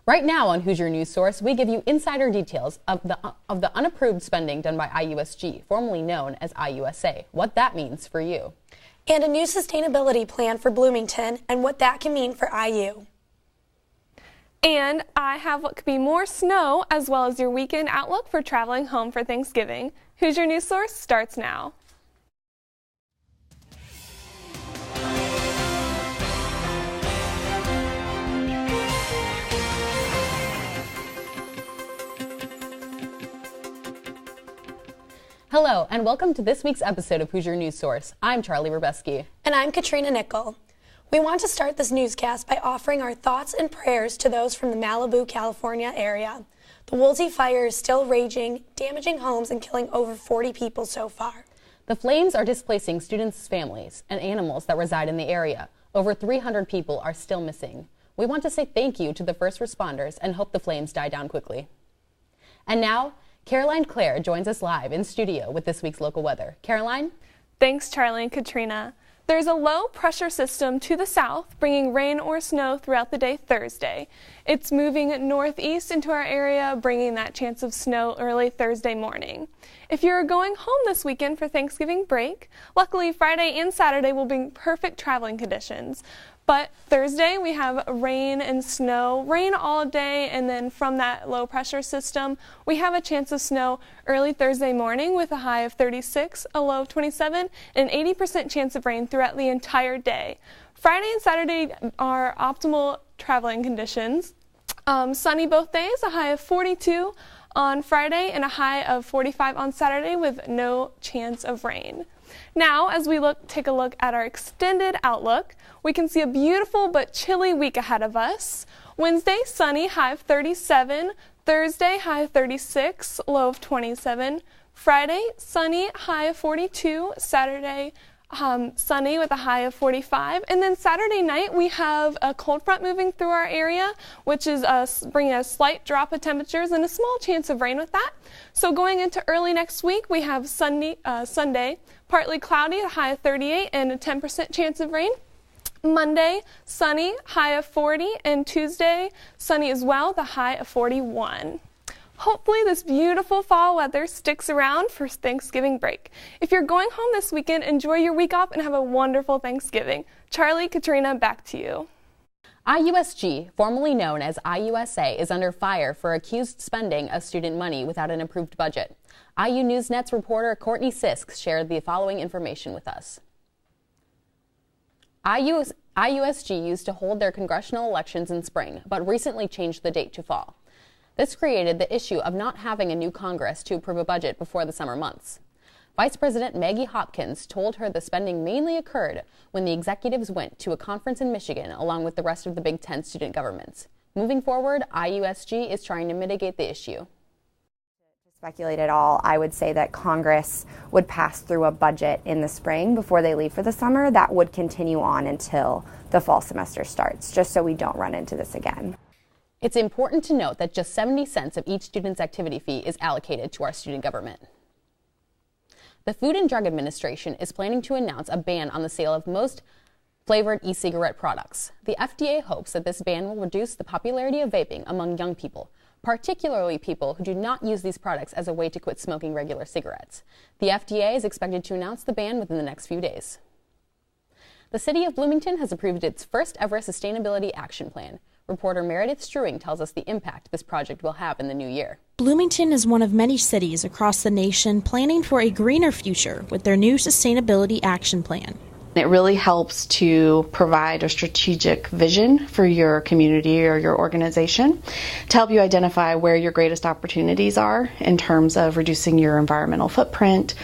Right now on Hoosier News Source, we give you insider details of the unapproved spending done by IUSG, formerly known as IUSA, what that means for you. And a new sustainability plan for Bloomington and what that can mean for IU. And I have what could be more snow, as well as your weekend outlook for traveling home for Thanksgiving. Hoosier News Source starts now. Hello, and welcome to this week's episode of Hoosier News Source. I'm Charlie Rabeski. And I'm Katrina Nickel. We want to start this newscast by offering our thoughts and prayers to those from the Malibu, California area. The Woolsey fire is still raging, damaging homes and killing over 40 people so far. The flames are displacing students' families and animals that reside in the area. Over 300 people are still missing. We want to say thank you to the first responders and hope the flames die down quickly. And now, Caroline Clare joins us live in studio with this week's local weather. Caroline? Thanks, Charlie and Katrina. There's a low pressure system to the south, bringing rain or snow throughout the day Thursday. It's moving northeast into our area, bringing that chance of snow early Thursday morning. If you're going home this weekend for Thanksgiving break, luckily Friday and Saturday will be perfect traveling conditions. But Thursday we have rain and snow, rain all day, and then from that low pressure system, we have a chance of snow early Thursday morning with a high of 36, a low of 27, and an 80% chance of rain throughout the entire day. Friday and Saturday are optimal traveling conditions. Sunny both days, a high of 42 on Friday and a high of 45 on Saturday with no chance of rain. Now, as we take a look at our extended outlook, we can see a beautiful but chilly week ahead of us. Wednesday, sunny, high of 37. Thursday, high of 36, low of 27. Friday, sunny, high of 42. Saturday, sunny with a high of 45. And then Saturday night, we have a cold front moving through our area, which is bringing a slight drop of temperatures and a small chance of rain with that. So going into early next week, we have Sunday, partly cloudy, a high of 38 and a 10% chance of rain. Monday, sunny, high of 40, and Tuesday, sunny as well, the high of 41. Hopefully this beautiful fall weather sticks around for Thanksgiving break. If you're going home this weekend, enjoy your week off and have a wonderful Thanksgiving. Charlie, Katrina, back to you. IUSG, formerly known as IUSA, is under fire for accused spending of student money without an approved budget. IU NewsNet's reporter Courtney Sisk shared the following information with us. IUSG used to hold their congressional elections in spring, but recently changed the date to fall. This created the issue of not having a new Congress to approve a budget before the summer months. Vice President Maggie Hopkins told her the spending mainly occurred when the executives went to a conference in Michigan along with the rest of the Big Ten student governments. Moving forward, IUSG is trying to mitigate the issue. Speculate at all, I would say that Congress would pass through a budget in the spring before they leave for the summer that would continue on until the fall semester starts, just so we don't run into this again. It's important to note that just 70 cents of each student's activity fee is allocated to our student government. The Food and Drug Administration is planning to announce a ban on the sale of most flavored e-cigarette products. The FDA hopes that this ban will reduce the popularity of vaping among young people, particularly people who do not use these products as a way to quit smoking regular cigarettes. The FDA is expected to announce the ban within the next few days. The city of Bloomington has approved its first ever sustainability action plan. Reporter Meredith Struing tells us the impact this project will have in the new year. Bloomington is one of many cities across the nation planning for a greener future with their new sustainability action plan. It really helps to provide a strategic vision for your community or your organization to help you identify where your greatest opportunities are in terms of reducing your environmental footprint.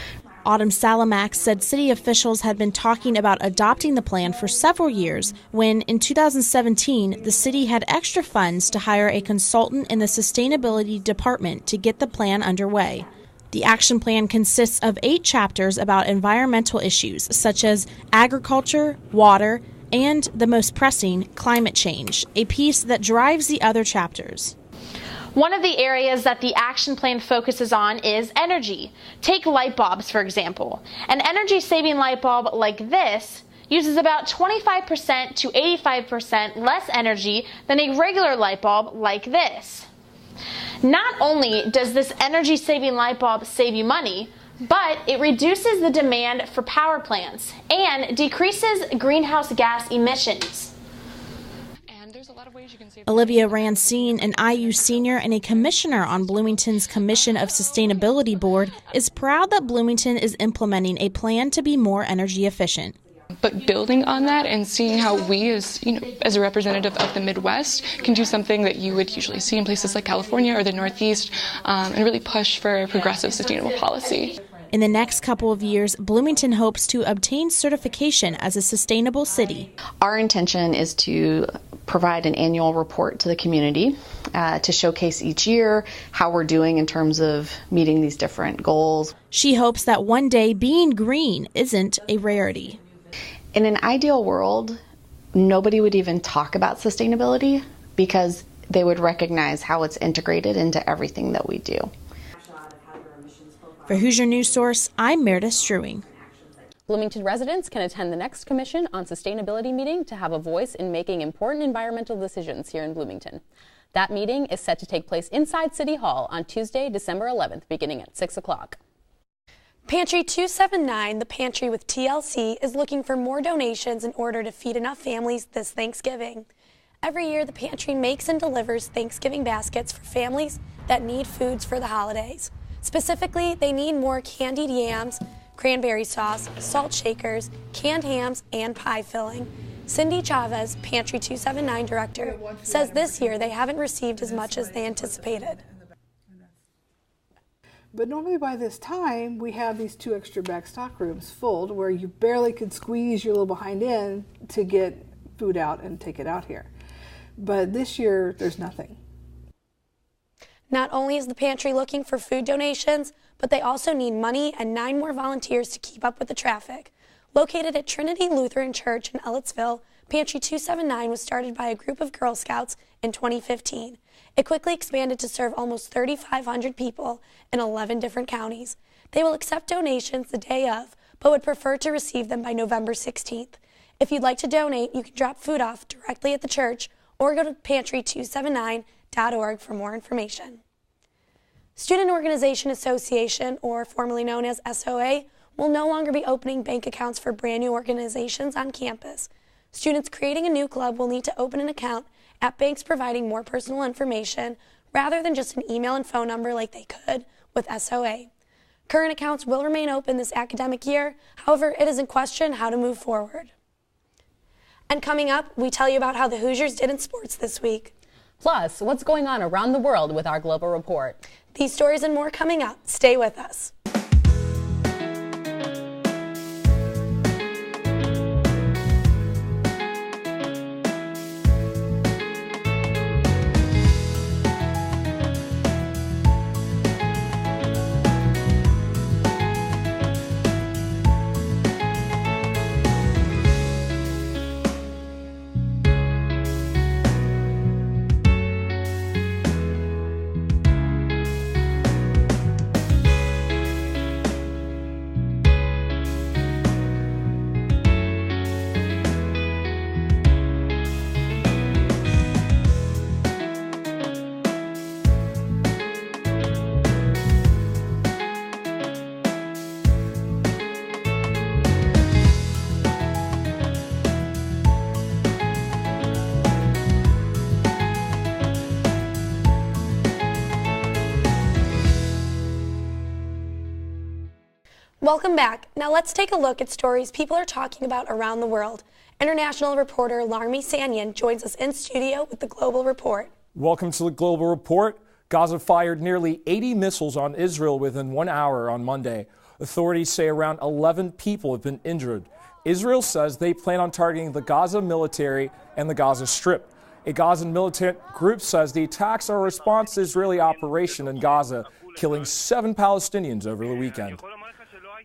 Autumn Salamax said city officials had been talking about adopting the plan for several years when, in 2017, the city had extra funds to hire a consultant in the sustainability department to get the plan underway. The action plan consists of 8 chapters about environmental issues such as agriculture, water, and, the most pressing, climate change, a piece that drives the other chapters. One of the areas that the action plan focuses on is energy. Take light bulbs, for example. An energy-saving light bulb like this uses about 25% to 85% less energy than a regular light bulb like this. Not only does this energy-saving light bulb save you money, but it reduces the demand for power plants and decreases greenhouse gas emissions. Olivia Rancine, an IU senior and a commissioner on Bloomington's Commission of Sustainability Board, is proud that Bloomington is implementing a plan to be more energy efficient. But building on that and seeing how we, as a representative of the Midwest, can do something that you would usually see in places like California or the Northeast, and really push for progressive, sustainable policy. In the next couple of years, Bloomington hopes to obtain certification as a sustainable city. Our intention is to provide an annual report to the community to showcase each year how we're doing in terms of meeting these different goals. She hopes that one day being green isn't a rarity. In an ideal world, nobody would even talk about sustainability because they would recognize how it's integrated into everything that we do. For Hoosier News Source, I'm Meredith Struing. Bloomington residents can attend the next Commission on Sustainability meeting to have a voice in making important environmental decisions here in Bloomington. That meeting is set to take place inside City Hall on Tuesday, December 11th, beginning at 6 o'clock. Pantry 279, the pantry with TLC, is looking for more donations in order to feed enough families this Thanksgiving. Every year, the pantry makes and delivers Thanksgiving baskets for families that need foods for the holidays. Specifically, they need more candied yams, cranberry sauce, salt shakers, canned hams, and pie filling. Cindy Chavez, Pantry 279 director, says this year they haven't received as much as they anticipated. But normally by this time, we have these 2 extra back stock rooms full where you barely could squeeze your little behind in to get food out and take it out here. But this year, there's nothing. Not only is the pantry looking for food donations, but they also need money and 9 more volunteers to keep up with the traffic. Located at Trinity Lutheran Church in Ellettsville, Pantry 279 was started by a group of Girl Scouts in 2015. It quickly expanded to serve almost 3,500 people in 11 different counties. They will accept donations the day of, but would prefer to receive them by November 16th. If you'd like to donate, you can drop food off directly at the church or go to pantry279.org for more information. Student Organization Association, or formerly known as SOA, will no longer be opening bank accounts for brand new organizations on campus. Students creating a new club will need to open an account at banks providing more personal information rather than just an email and phone number like they could with SOA. Current accounts will remain open this academic year, however, it is in question how to move forward. And coming up, we tell you about how the Hoosiers did in sports this week. Plus, what's going on around the world with our global report. These stories and more coming up. Stay with us. Welcome back. Now let's take a look at stories people are talking about around the world. International reporter Larmi Sanyan joins us in studio with the Global Report. Welcome to the Global Report. Gaza fired nearly 80 missiles on Israel within 1 hour on Monday. Authorities say around 11 people have been injured. Israel says they plan on targeting the Gaza military and the Gaza Strip. A Gazan militant group says the attacks are a response to Israeli operation in Gaza, killing 7 Palestinians over the weekend.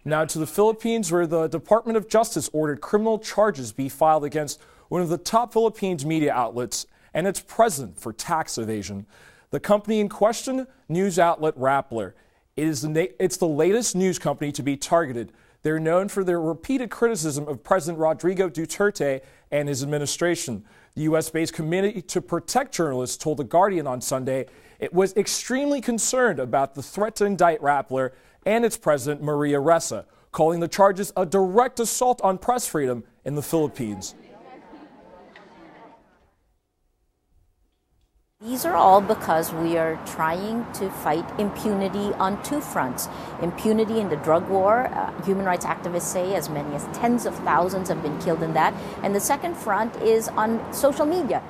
Now to the Philippines, where the Department of Justice ordered criminal charges be filed against one of the top Philippines media outlets and its president for tax evasion. The company in question, news outlet Rappler. It's the latest news company to be targeted. They're known for their repeated criticism of President Rodrigo Duterte and his administration. The U.S.-based Committee to Protect Journalists told The Guardian on Sunday it was extremely concerned about the threat to indict Rappler and its president, Maria Ressa, calling the charges a direct assault on press freedom in the Philippines. These are all because we are trying to fight impunity on two fronts. Impunity in the drug war, human rights activists say as many as tens of thousands have been killed in that. And the second front is on social media.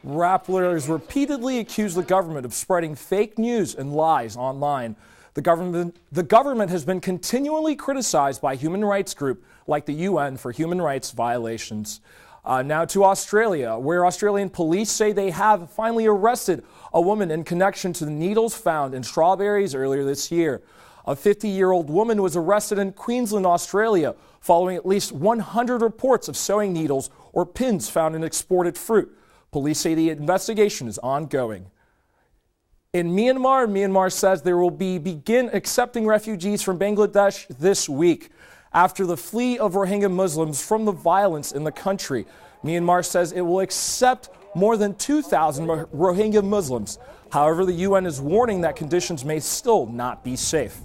Rappler has repeatedly accused the government of spreading fake news and lies online. The government has been continually criticized by human rights groups like the UN for human rights violations. Now to Australia, where Australian police say they have finally arrested a woman in connection to the needles found in strawberries earlier this year. A 50-year-old woman was arrested in Queensland, Australia, following at least 100 reports of sewing needles or pins found in exported fruit. Police say the investigation is ongoing. In Myanmar says there will begin accepting refugees from Bangladesh this week after the flee of Rohingya Muslims from the violence in the country. Myanmar says it will accept more than 2,000 Rohingya Muslims. However, the UN is warning that conditions may still not be safe.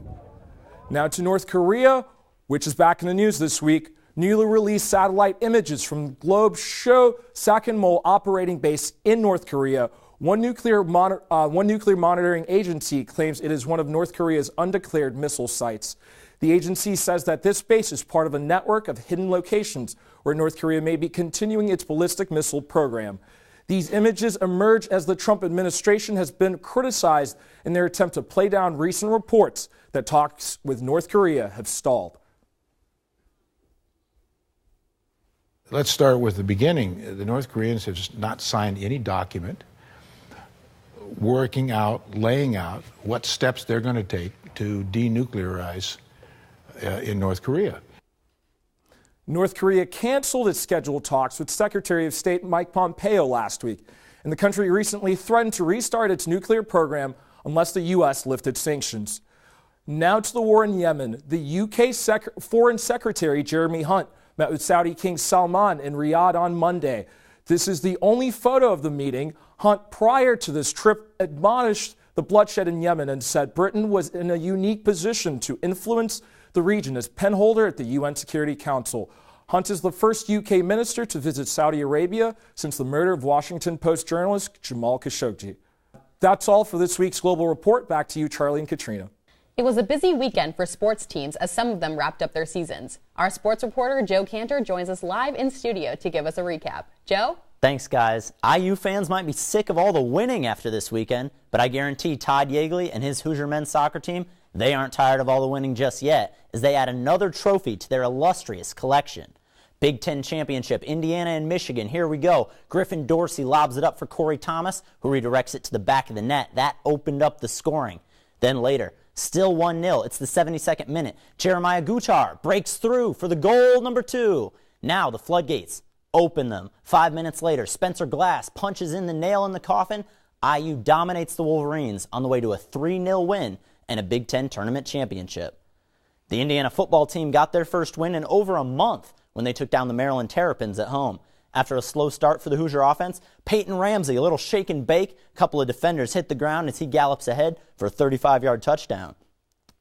Now to North Korea, which is back in the news this week. Newly released satellite images from Globe show Sakinmol operating base in North Korea. One nuclear monitoring agency claims it is one of North Korea's undeclared missile sites. The agency says that this base is part of a network of hidden locations where North Korea may be continuing its ballistic missile program. These images emerge as the Trump administration has been criticized in their attempt to play down recent reports that talks with North Korea have stalled. Let's start with the beginning. The North Koreans have not signed any document laying out what steps they're going to take to denuclearize in North Korea. North Korea canceled its scheduled talks with Secretary of State Mike Pompeo last week, and the country recently threatened to restart its nuclear program unless the U.S. lifted sanctions. Now to the war in Yemen. The UK Foreign Secretary Jeremy Hunt met with Saudi King Salman in Riyadh on Monday. This is the only photo of the meeting. Hunt, prior to this trip, admonished the bloodshed in Yemen and said Britain was in a unique position to influence the region as penholder at the UN Security Council. Hunt is the first UK minister to visit Saudi Arabia since the murder of Washington Post journalist Jamal Khashoggi. That's all for this week's Global Report. Back to you, Charlie and Katrina. It was a busy weekend for sports teams as some of them wrapped up their seasons. Our sports reporter, Joe Cantor, joins us live in studio to give us a recap. Joe? Thanks, guys. IU fans might be sick of all the winning after this weekend, but I guarantee Todd Yeagley and his Hoosier men's soccer team, they aren't tired of all the winning just yet, as they add another trophy to their illustrious collection. Big Ten Championship, Indiana and Michigan. Here we go. Griffin Dorsey lobs it up for Corey Thomas, who redirects it to the back of the net. That opened up the scoring. Then later, still 1-0. It's the 72nd minute. Jeremiah Guchar breaks through for the goal number 2. Now the floodgates open them. 5 minutes later, Spencer Glass punches in the nail in the coffin. IU dominates the Wolverines on the way to a 3-0 win and a Big Ten tournament championship. The Indiana football team got their first win in over a month when they took down the Maryland Terrapins at home. After a slow start for the Hoosier offense, Peyton Ramsey, a little shake and bake. A couple of defenders hit the ground as he gallops ahead for a 35-yard touchdown.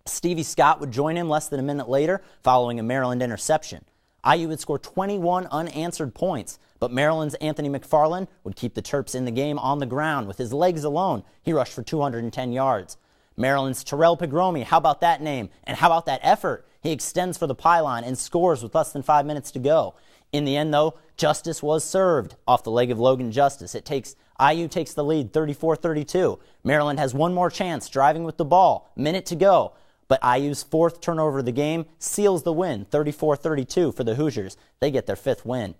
Stevie Scott would join him less than a minute later following a Maryland interception. IU would score 21 unanswered points, but Maryland's Anthony McFarland would keep the Terps in the game on the ground. With his legs alone, he rushed for 210 yards. Maryland's Terrell Pigromi, how about that name? And how about that effort? He extends for the pylon and scores with less than 5 minutes to go. In the end, though, justice was served off the leg of Logan Justice. IU takes the lead 34-32. Maryland has one more chance driving with the ball. Minute to go. But IU's 4th turnover of the game seals the win, 34-32 for the Hoosiers. They get their 5th win.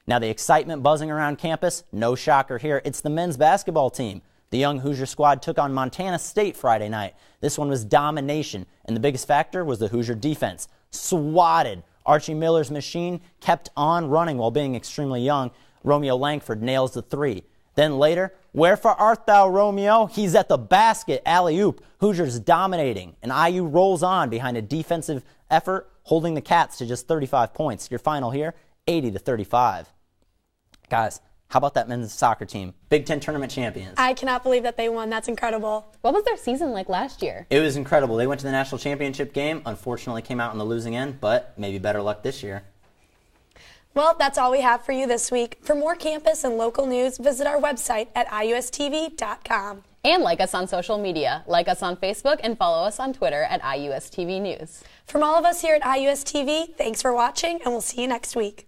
Now the excitement buzzing around campus, no shocker here. It's the men's basketball team. The young Hoosier squad took on Montana State Friday night. This one was domination, and the biggest factor was the Hoosier defense. Swatted. Archie Miller's machine kept on running while being extremely young. Romeo Langford nails the 3. Then later, wherefore art thou, Romeo? He's at the basket, alley-oop. Hoosiers dominating, and IU rolls on behind a defensive effort, holding the Cats to just 35 points. Your final here, 80-35. Guys, how about that men's soccer team? Big Ten tournament champions. I cannot believe that they won. That's incredible. What was their season like last year? It was incredible. They went to the national championship game, unfortunately came out on the losing end, but maybe better luck this year. Well, that's all we have for you this week. For more campus and local news, visit our website at iustv.com. And like us on social media. Like us on Facebook and follow us on Twitter at IUSTV News. From all of us here at IUSTV, thanks for watching, and we'll see you next week.